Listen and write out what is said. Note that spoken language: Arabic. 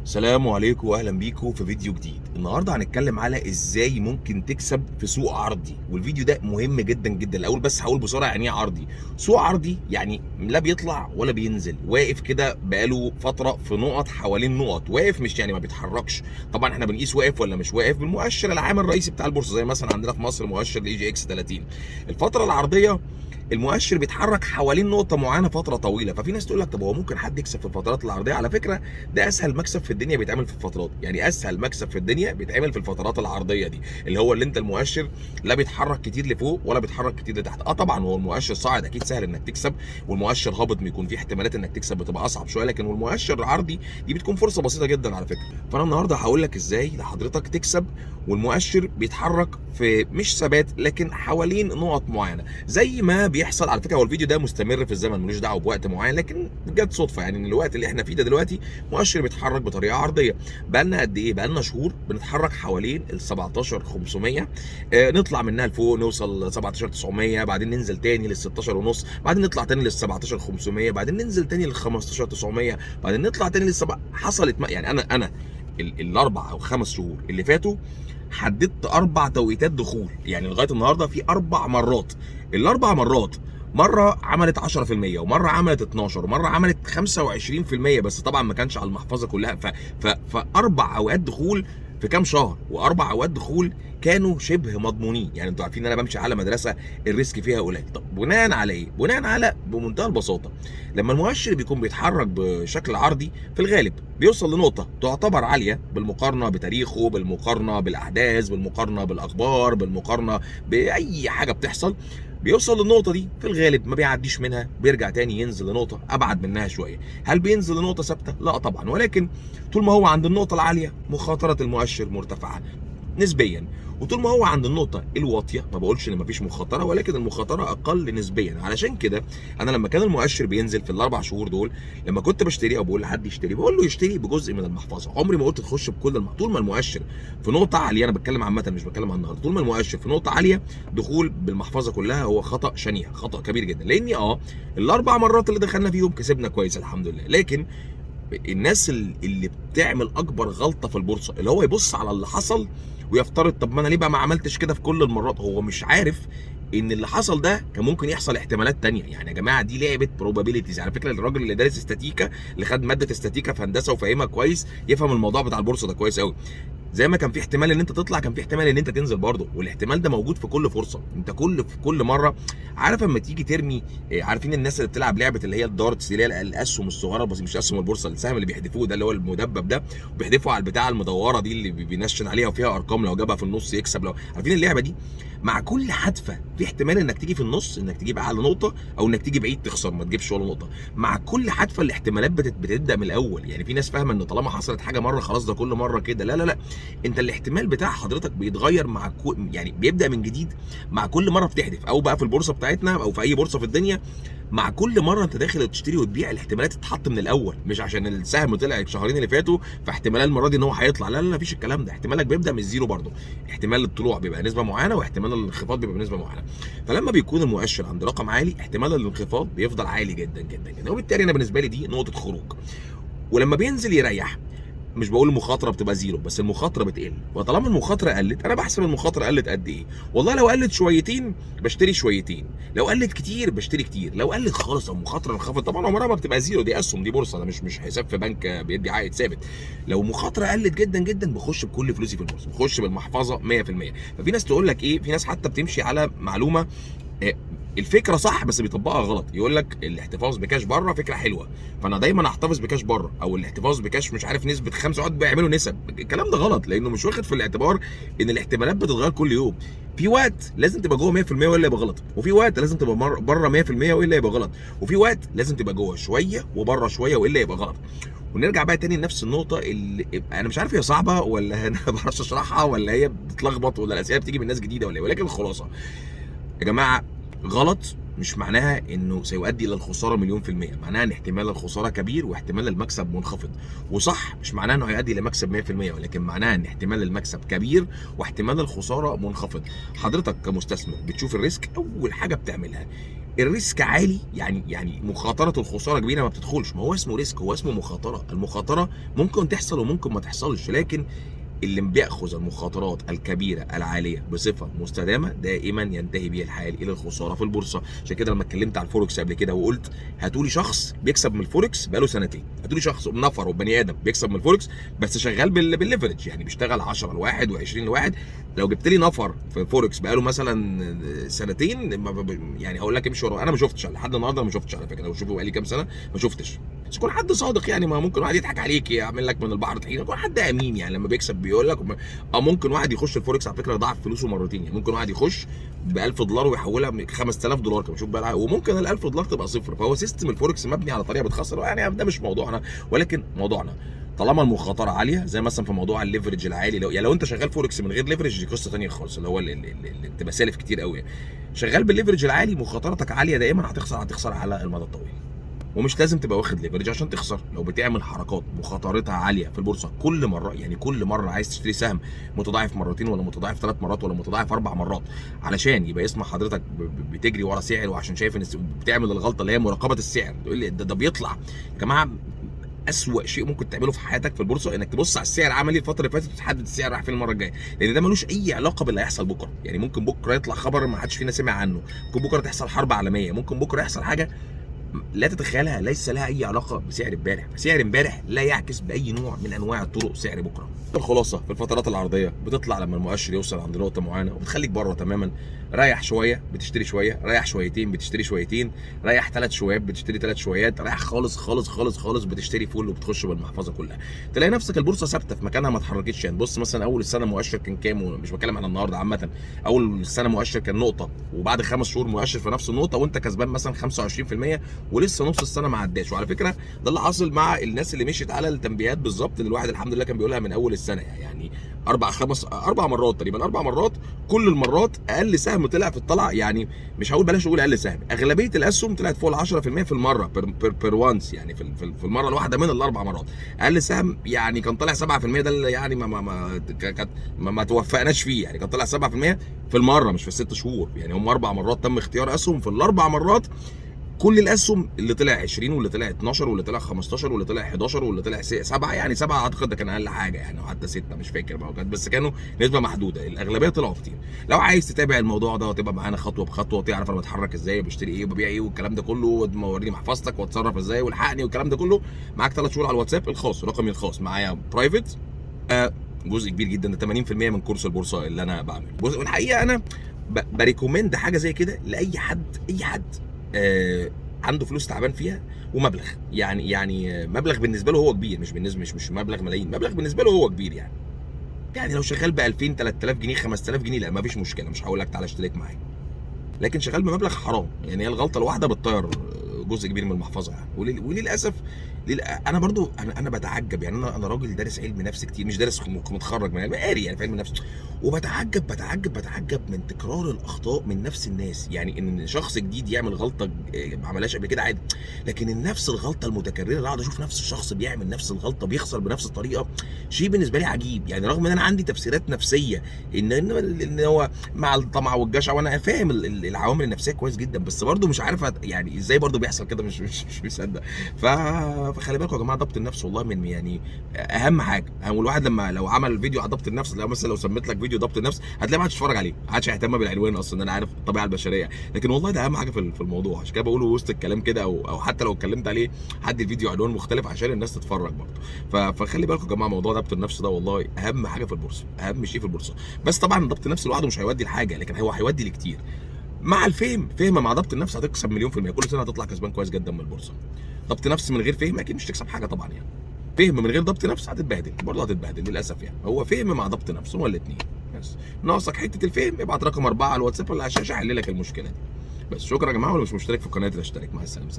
السلام عليكم واهلا بيكم في فيديو جديد. النهارده هنتكلم على ازاي ممكن تكسب في سوق عرضي، والفيديو ده مهم جدا جدا. الاول بس هقول بسرعه يعني ايه عرضي. سوق عرضي يعني لا بيطلع ولا بينزل، واقف كده بقاله فتره في نقط حوالين نقط، واقف مش يعني ما بيتحركش. طبعا احنا بنقيس واقف ولا مش واقف بالمؤشر العام الرئيسي بتاع البورصه، زي مثلا عندنا في مصر مؤشر الاي جي اكس 30. الفتره العرضيه المؤشر بيتحرك حوالين نقطه معينه فتره طويله، ففي ناس تقول لك طب هو ممكن حد يكسب في الفترات العرضيه؟ على فكره ده اسهل مكسب في الدنيا بيتعمل في الفترات، يعني اسهل مكسب في الدنيا بيتعمل في الفترات العرضيه دي، اللي انت المؤشر لا بيتحرك كتير لفوق ولا بيتحرك كتير لتحت. طبعا هو المؤشر صاعد اكيد سهل انك تكسب، والمؤشر هابط بيكون فيه احتمالات انك تكسب بتبقى اصعب شويه، لكن والمؤشر العرضي دي بتكون فرصه بسيطه جدا على فكره. فانا النهارده هقول لك ازاي لحضرتك تكسب والمؤشر بيتحرك في مش ثبات لكن حوالين نقط معينه زي ما بيحصل. على فكره هو الفيديو ده مستمر في الزمن، ملوش دعوه بوقت معين، لكن جت صدفه يعني ان الوقت اللي احنا فيه ده دلوقتي مؤشر بيتحرك بطريقه عرضيه. بقالنا قد ايه؟ بقالنا شهور بنتحرك حوالين ال 17500، نطلع منها لفوق نوصل 17900، بعدين ننزل تاني لل 16 ونص، بعدين نطلع تاني لل 17500، بعدين ننزل تاني لل 15900، بعدين نطلع تاني حصلت يعني انا الاربع او خمس شهور اللي فاتوا حددت اربع توقيتات دخول، يعني لغايه النهارده في اربع مرات. الاربع مرات مره عملت 10% ومره عملت 12 ومره عملت 25%، بس طبعا ما كانش على المحفظه كلها. فاربع اوقات دخول في كام شهر، واربع اوقات دخول كانوا شبه مضمونين. يعني انتوا عارفين ان انا بمشي على مدرسه الريسك فيها قليل. طب بناء على ايه؟ بناء على بمنتهى البساطه، لما المؤشر بيكون بيتحرك بشكل عرضي في الغالب بيوصل لنقطه تعتبر عاليه بالمقارنه بتاريخه، بالمقارنه بالاحداث، بالمقارنه بالاخبار، بالمقارنه باي حاجه بتحصل. بيوصل للنقطه دي في الغالب ما بيعديش منها، بيرجع تاني ينزل لنقطه ابعد منها شويه. هل بينزل لنقطه ثابته؟ لا طبعا، ولكن طول ما هو عند النقطه العاليه مخاطره المؤشر مرتفعه نسبيا، وطول ما هو عند النقطه الواطيه، ما بقولش ان مفيش مخاطره، ولكن المخاطره اقل نسبيا. علشان كده انا لما كان المؤشر بينزل في الاربع شهور دول، لما كنت بشتري او بقول لحد يشتري بقول له يشتري بجزء من المحفظه. عمري ما قلت تخش بكل طول ما المؤشر في نقطه عاليه، انا بتكلم عامه مش بتكلم عن النهارده، طول ما المؤشر في نقطه عاليه دخول بالمحفظه كلها هو خطا شنيع، خطا كبير جدا. لاني الاربع مرات اللي دخلنا فيهم كسبنا كويس الحمد لله، لكن الناس اللي بتعمل اكبر غلطه في البورصه اللي هو يبص على اللي حصل ويفترض طب ما انا ليه بقى ما عملتش كده في كل المرات. هو مش عارف ان اللي حصل ده كان ممكن يحصل احتمالات تانية. يعني يا جماعه دي لعبه probabilities. على فكره الراجل اللي دارس استاتيكا، اللي خد ماده استاتيكا في هندسه وفاهمها كويس، يفهم الموضوع بتاع البورصه ده كويس قوي. زي ما كان في احتمال ان انت تطلع، كان في احتمال ان انت تنزل برضه، والاحتمال ده موجود في كل فرصه. انت في كل مره عارف اما تيجي ترمي، عارفين الناس اللي بتلعب لعبه اللي هي الدارتس، اللي هي الاسهم الصغيره، بس مش اسهم البورصه، السهم اللي بيحدفوه ده اللي هو المدبب ده، وبيحدفوا على البتاع المدوره دي اللي بينشن عليها وفيها ارقام، لو جابها في النص يكسب. لو عارفين اللعبه دي، مع كل حدفه في احتمال انك تيجي في النص، انك تجيب اعلى نقطه، او انك تيجي بعيد تخسر ما تجيبش ولا نقطه. مع كل حدفه الاحتمالات بتبدا من الاول. يعني في ناس فاهمه ان طالما حصلت حاجه مره خلاص ده كل مره كده. لا لا لا، انت الاحتمال بتاع حضرتك بيتغير مع يعني بيبدا من جديد مع كل مره بتحدف، او بقى في البورصه بتاعتنا او في اي بورصه في الدنيا، مع كل مره انت داخل تشتري وتبيع الاحتمالات تتحط من الاول، مش عشان السهم طلع الشهرين اللي فاتوا فاحتمال المره دي ان هو هيطلع. لا لا لا، مفيش الكلام ده. احتمالك بيبدا من الزيرو برضه. احتمال الطلوع بيبقى نسبه معينه، واحتمال الانخفاض بيبقى بنسبه معينه. فلما بيكون المؤشر عند رقم عالي احتمال الانخفاض بيفضل عالي جدا جدا جدا، وبالتالي انا بالنسبه لي دي نقطه خروج. ولما بينزل يريح، مش بقول المخاطره بتبقى زيرو، بس المخاطره بتقل. وطالما المخاطره قلت انا بحسب المخاطره قلت قد ايه. والله لو قلت شويتين بشتري شويتين، لو قلت كتير بشتري كتير، لو قلت خالص او المخاطره انخفضت، طبعا عمرها ما بتبقى زيرو، دي اسهم، دي بورصه، ده مش حساب في بنك بيدي عائد ثابت. لو مخاطره قلت جدا جدا بخش بكل فلوسي في البورصه، بخش بالمحفظه 100%. ففي ناس تقول لك ايه، في ناس حتى بتمشي على معلومه الفكره صح بس بيطبقها غلط. يقول لك الاحتفاظ بكاش بره فكره حلوه، فانا دايما احتفظ بكاش بره، او الاحتفاظ بكاش مش عارف نسبه 5 عقد بيعملوا نسب. الكلام ده غلط، لانه مش واخد في الاعتبار ان الاحتمالات بتتغير كل يوم. في وقت لازم تبقى جوه 100% والا يبقى غلط، وفي وقت لازم تبقى بره 100% والا يبقى غلط، وفي وقت لازم تبقى جوه شويه وبره شويه والا يبقى غلط. ونرجع بقى تاني لنفس النقطه اللي انا مش عارف هي صعبه ولا انا ما بعرفش اشرحها، ولا هي بتتلخبط، ولا الاسئله بتيجي من ناس جديده ولا ايه، ولكن الخلاصه يا جماعه، غلط مش معناها انه سيؤدي الى الخساره مليون في المية، معناها ان احتمال الخساره كبير واحتمال المكسب منخفض. وصح مش معناها انه هيؤدي الى مكسب 100%، ولكن معناها ان احتمال المكسب كبير واحتمال الخساره منخفض. حضرتك كمستثمر بتشوف الريسك، اول حاجه بتعملها الريسك عالي، يعني مخاطره الخساره كبيره ما بتدخلش. ما هو اسمه ريسك، هو اسمه مخاطره. المخاطره ممكن تحصل وممكن ما تحصلش، لكن اللي بيأخذ المخاطرات الكبيرة العالية بصفة مستدامة دائما ينتهي به الحال إلى الخسارة في البورصة. عشان كده لما اتكلمت على الفوركس قبل كده وقلت هاتولي شخص بيكسب من الفوركس بقاله سنتين، هاتولي شخص نفر وبني آدم بيكسب من الفوركس بس شغال بالليفرج، يعني بيشتغل 10 لواحد و20 لواحد. لو جبت لي نفر في الفوركس بقاله مثلا سنتين يعني هقول لك امشي وراه. انا ما شفتش لحد النهارده، ما شفتش على فكره، لو شوفوا بقالي كام سنه ما شفتش. بس يكون حد صادق يعني، ما ممكن واحد يضحك عليك يعمل لك من البحر طحينه، يكون حد امين يعني لما بيكسب بيقول لك. او ممكن واحد يخش الفوركس على فكره يضاعف فلوسه مرتين، يعني ممكن واحد يخش ب 1000 دولار ويحولها ب 5000 دولار كمان، شوف بقى، وممكن ال 1000 دولار تبقى صفر. فهو سيستم الفوركس مبني على طريقه بتخسر يعني. ده مش موضوعنا، ولكن موضوعنا طالما المخاطره عاليه زي مثلا في موضوع الليفرج العالي. لو انت شغال فوركس من غير ليفرج دي قصه ثانيه خالص، اللي هو اللي تبقى سالف كتير قوي. شغال بالليفرج العالي مخاطرتك عاليه دائما، هتخسر على المدى الطويل. ومش لازم تبقى واخد ليفرج عشان تخسر. لو بتعمل حركات مخاطرتها عاليه في البورصه كل مره، يعني كل مره عايز تشتري سهم متضاعف مرتين ولا متضاعف 3 مرات ولا متضاعف 4 مرات علشان يبقى اسم حضرتك بتجري ورا سعر، وعشان شايف ان بتعمل الغلطه اللي هي مراقبه السعر، تقول لي ده بيطلع. يا جماعه، اسوأ شيء ممكن تعمله في حياتك في البورصه انك تبص على السعر عملي الفتره اللي فاتت وتحدد السعر رايح فين المره الجايه، لان ده ملوش اي علاقه باللي هيحصل بكره. يعني ممكن بكره يطلع خبر ما حدش فينا سمع عنه، ممكن بكره تحصل حرب عالميه، ممكن بكره يحصل حاجه لا تتخيلها ليس لها اي علاقه بسعر امبارح. فسعر امبارح لا يعكس باي نوع من انواع الطرق سعر بكره. الخلاصه في الفترات العرضيه بتطلع لما المؤشر يوصل عند نقطه معينه وبتخليك بره تماما. ريح شويه بتشتري شويه، ريح شويتين بتشتري شويتين، ريح 3 شويات بتشتري 3 شويات، ريح خالص خالص خالص خالص بتشتري فول وبتخش بالمحفظه كلها. تلاقي نفسك البورصه ثابته في مكانها ما اتحركتش. يعني بص مثلا اول السنه مؤشر كان كام، ومش بتكلم عن النهارده، عامه اول السنه مؤشر كان نقطه، وبعد 5 شهور مؤشر في نفس النقطه وانت كسبان مثلا 25% ولسه نص السنه ما عداش. وعلى فكره ده اللي حاصل مع الناس اللي مشيت على التنبيهات بالظبط اللي الواحد الحمد لله كان بيقولها من اول السنه. يعني 4 مرات تقريبا، 4 مرات كل المرات اقل سهم طلع في الطلعه. يعني مش هقول بلاش اقول اقل سهم، اغلبيه الاسهم طلعت فوق ال 10% في المره بير وانس، يعني في المره الواحده من الاربع مرات. اقل سهم يعني كان طالع 7%، ده اللي يعني ما توفقناش فيه. يعني كان طالع 7% في المره مش في الست شهور. يعني هم 4 مرات تم اختيار اسهم، في الاربع مرات كل الاسهم اللي طلع 20 واللي طلع 12 واللي طلع 15 واللي طلع 11 واللي طلع 7، يعني 7 اعتقد ده كان اقل حاجه يعني، او حتى 6 مش فاكر بقى، بس كانوا نسبه محدوده. الاغلبيه طلعوا كتير. لو عايز تتابع الموضوع ده وتبقى معانا خطوه بخطوه وتعرف انا بتحرك ازاي وبشتري ايه وببيع ايه والكلام ده كله، وتوريني محفظتك واتصرف ازاي والحقني والكلام ده كله، معاك 3 شهور على الواتساب الخاص، رقمي الخاص معايا برايفت. جزء كبير جدا، ده 80% من كورس البورصه اللي انا بعمله. والحقيقه انا بريكومند حاجه زي كده لاي حد، اي حد عنده فلوس تعبان فيها ومبلغ، يعني مبلغ بالنسبه له هو كبير، مش بالنسبه مش مبلغ ملايين، مبلغ بالنسبه له هو كبير. يعني لو شغال ب 2000 3000 جنيه 5000 جنيه لا مفيش مشكله، مش هقول لك تعالى اشترك معايا. لكن شغال بمبلغ حرام، يعني هي الغلطه الواحده بتطير جزء كبير من المحفظه يعني. وللاسف انا برضو انا بتعجب. يعني انا راجل دارس علم نفس كتير، مش دارس متخرج من قاري يعني في علم النفس، وبتعجب من تكرار الاخطاء من نفس الناس. يعني ان شخص جديد يعمل غلطه ما عملهاش قبل كده عادي، لكن نفس الغلطه المتكرره اقعد اشوف نفس الشخص بيعمل نفس الغلطه بيخسر بنفس الطريقه، شيء بالنسبه لي عجيب. يعني رغم ان انا عندي تفسيرات نفسيه ان هو مع الطمع والجشع، وانا فاهم العوامل النفسيه كويس جدا، بس برضو مش عارف يعني ازاي برضو بيحصل كده، مش مصدق. فخلي بالكم يا جماعه، ضبط النفس والله من يعني اهم حاجه. والواحد لو عمل فيديو على ضبط النفس، لو سميت لك فيديو ضبط النفس هتلاقي ما حدش يتفرج عليه، ما حدش هيهتم بالعنوان اصلا، انا عارف الطبيعه البشريه، لكن والله ده اهم حاجه في الموضوع. عشان كده بقوله وسط الكلام كده، او حتى لو اتكلمت عليه هدي الفيديو عنوان مختلف عشان الناس تتفرج برضه. فخلي بالكم يا جماعه، موضوع ضبط النفس ده والله اهم حاجه في البورصه، اهم شيء في البورصه. بس طبعا ضبط النفس لوحده مش هيودي لحاجه، لكن هو هيودي لكتير. مع الفهم مع ضبط النفس هتكسب مليون في المية، كل سنه هتطلع كسبان كويس جدا من البورصه. ضبط نفس من غير فهم اكيد مش تكسب حاجه طبعا يعني. فهم من غير ضبط نفس هتتبهدل برضه، هتتبهدل للاسف يعني. هو فهم مع ضبط نفس هما الاثنين. بس ناقصك حته الفهم، ابعت رقم 4 على الواتساب ولا على الشاشه احل لك المشكله دي. بس شكرا يا جماعه، واللي مش مشترك في القناه اشترك. مع السلامه.